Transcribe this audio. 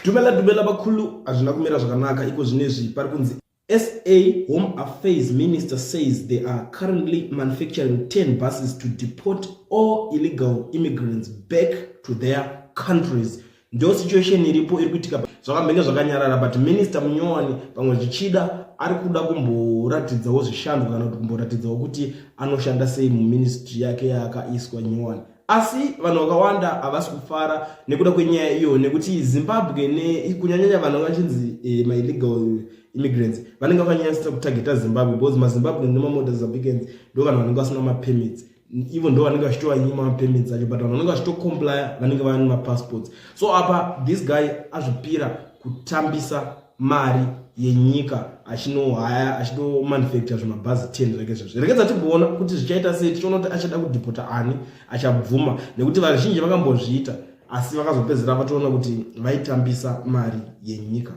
Dumela bakulu azvina kumira zvakanaka iko zvinezvi pari kunzi SA Home Affairs Minister says they are currently manufacturing 10 buses to deport all illegal immigrants back to their countries. Ndio situation iripo iri kuitika zvakamhenge zvakanyarara, but Minister Munyowani pamwe zvichida ari kuda kumboratidzawo zvishando kana kuti kumboratidzawo kuti anoshanda sei muministry yake yakaiswa Nyowani. Asi vanhu vakawanda havasi kufara nekuda kwenyaya iyo, nekuti Zimbabwe kunyanyanya vanhu vachinzi my illegal immigrants vanenge vakanyanyisa kutageta Zimbabwe, because maZimbabwe nemamother's ndo vanhu vanenge vasina mapermits, even ndo vanenge vachitowa nyima mapermits acho, but vanhu vanenge vachitocomply vanenge vane mapassports. So apa this guy azvipira kutambisa mari yenyika achinohaya achinomanufacture zvimabhazi 10 zvake. Rekedza tigoona kuti zvichaita sei, tichiona kuti achada kudhipota ani, achabvuma, nekuti vazhinji vakambozviita asi vakazopedzera vatoona kuti vaitambisa mari yenyika.